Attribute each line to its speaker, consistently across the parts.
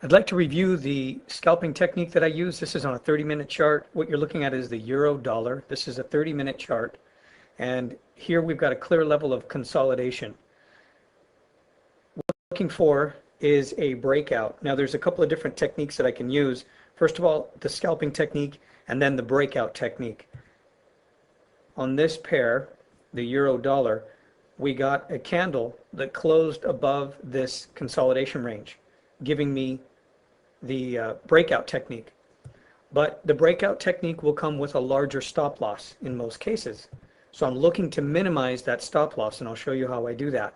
Speaker 1: I'd like to review the scalping technique that I use. This is on a 30-minute chart. What you're looking at is the euro dollar. This is a 30-minute chart. And here we've got a clear level of consolidation. What I'm looking for is a breakout. Now there's a couple of different techniques that I can use. First of all, the scalping technique and then the breakout technique. On this pair, the euro dollar, we got a candle that closed above this consolidation range, giving me the breakout technique. But the breakout technique will come with a larger stop loss in most cases. So I'm looking to minimize that stop loss, and I'll show you how I do that.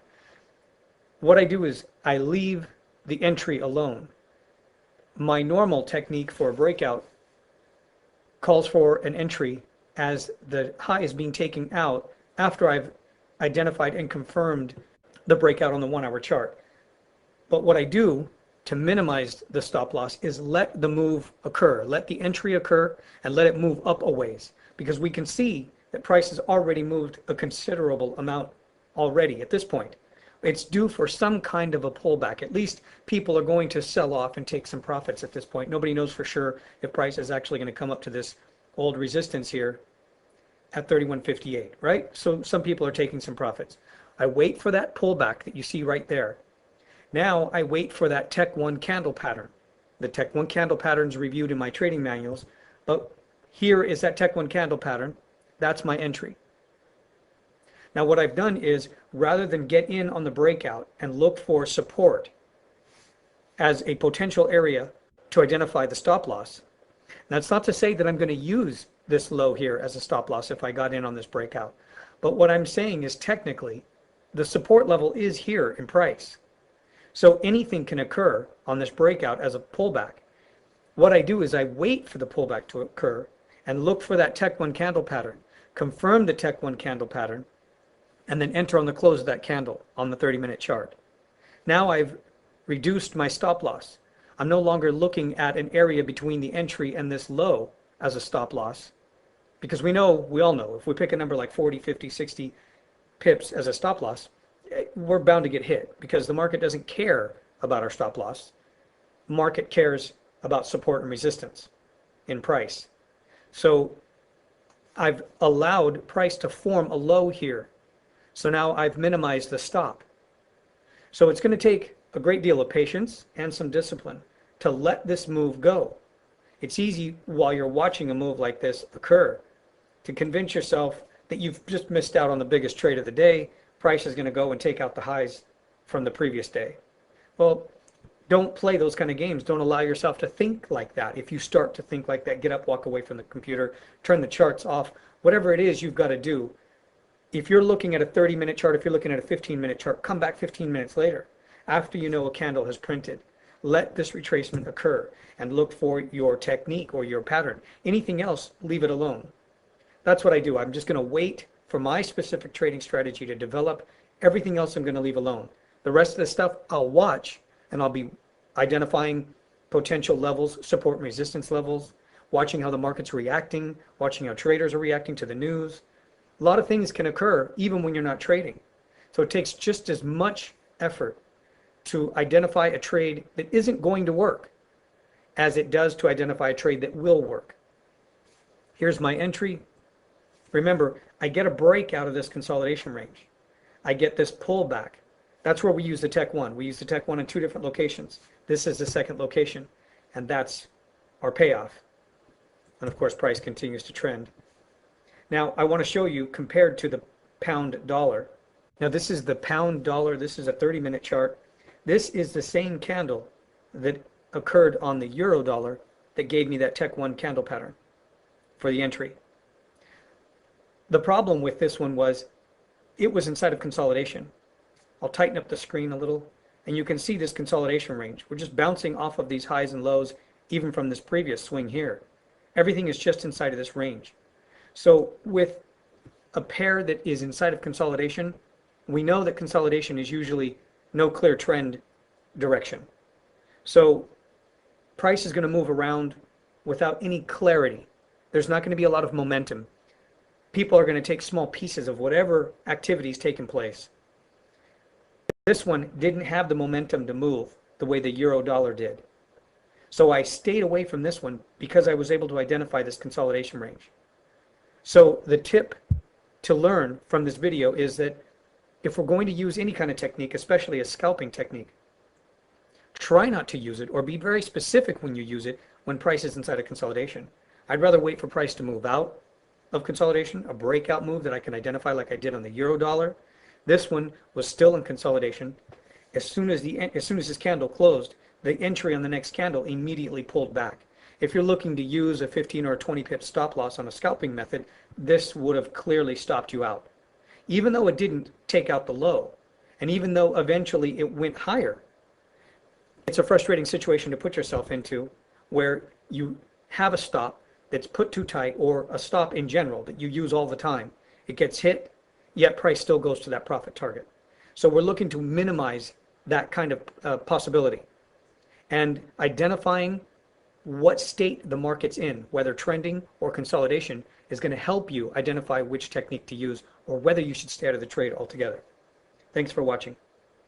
Speaker 1: What I do is I leave the entry alone. My normal technique for a breakout calls for an entry as the high is being taken out after I've identified and confirmed the breakout on the 1-hour chart. But what I do to minimize the stop loss is let the move occur, let the entry occur, and let it move up a ways, because we can see that price has already moved a considerable amount already at this point. It's due for some kind of a pullback. At least people are going to sell off and take some profits at this point. Nobody knows for sure if price is actually going to come up to this old resistance here at 31.58, right? So some people are taking some profits. I wait for that pullback that you see right there. Now I wait for that Tech 1 candle pattern. The Tech 1 candle pattern is reviewed in my trading manuals, but here is that Tech 1 candle pattern. That's my entry. Now what I've done is, rather than get in on the breakout and look for support as a potential area to identify the stop loss, that's not to say that I'm going to use this low here as a stop loss if I got in on this breakout. But what I'm saying is, technically, the support level is here in price. So anything can occur on this breakout as a pullback. What I do is I wait for the pullback to occur and look for that Tech 1 candle pattern, confirm the Tech 1 candle pattern, and then enter on the close of that candle on the 30-minute chart. Now I've reduced my stop loss. I'm no longer looking at an area between the entry and this low as a stop loss, because we all know, if we pick a number like 40, 50, 60 pips as a stop loss, we're bound to get hit, because the market doesn't care about our stop loss. The market cares about support and resistance in price. So I've allowed price to form a low here. So now I've minimized the stop. So it's going to take a great deal of patience and some discipline to let this move go. It's easy while you're watching a move like this occur to convince yourself that you've just missed out on the biggest trade of the day. Price is going to go and take out the highs from the previous day. Well, don't play those kind of games. Don't allow yourself to think like that. If you start to think like that, get up, walk away from the computer, turn the charts off, whatever it is you've got to do. If you're looking at a 30-minute chart, if you're looking at a 15-minute chart, come back 15 minutes later after you know a candle has printed. Let this retracement occur and look for your technique or your pattern. Anything else, leave it alone. That's what I do. I'm just going to wait for my specific trading strategy to develop. Everything else I'm going to leave alone. The rest of the stuff I'll watch, and I'll be identifying potential levels, support and resistance levels, watching how the market's reacting, watching how traders are reacting to the news. A lot of things can occur even when you're not trading. So it takes just as much effort to identify a trade that isn't going to work as it does to identify a trade that will work. Here's my entry. Remember, I get a break out of this consolidation range. I get this pullback. That's where we use the Tech 1. We use the Tech 1 in 2 different locations. This is the second location, and that's our payoff. And of course, price continues to trend. Now, I want to show you compared to the pound dollar. Now, this is the pound dollar. This is a 30-minute chart. This is the same candle that occurred on the euro dollar that gave me that Tech 1 candle pattern for the entry. The problem with this one was it was inside of consolidation. I'll tighten up the screen a little, and you can see this consolidation range. We're just bouncing off of these highs and lows, even from this previous swing here. Everything is just inside of this range. So with a pair that is inside of consolidation, we know that consolidation is usually no clear trend direction. So price is going to move around without any clarity. There's not going to be a lot of momentum. People are going to take small pieces of whatever activity is taking place. This one didn't have the momentum to move the way the euro dollar did. So I stayed away from this one because I was able to identify this consolidation range. So the tip to learn from this video is that if we're going to use any kind of technique, especially a scalping technique, try not to use it, or be very specific when you use it when price is inside a consolidation. I'd rather wait for price to move out of consolidation, a breakout move that I can identify like I did on the euro dollar. This one was still in consolidation. As soon as this candle closed, the entry on the next candle immediately pulled back. If you're looking to use a 15 or 20 pip stop loss on a scalping method, this would have clearly stopped you out. Even though it didn't take out the low, and even though eventually it went higher, it's a frustrating situation to put yourself into where you have a stop that's put too tight, or a stop in general that you use all the time. It gets hit, yet price still goes to that profit target. So we're looking to minimize that kind of possibility. And identifying what state the market's in, whether trending or consolidation, is going to help you identify which technique to use or whether you should stay out of the trade altogether. Thanks for watching.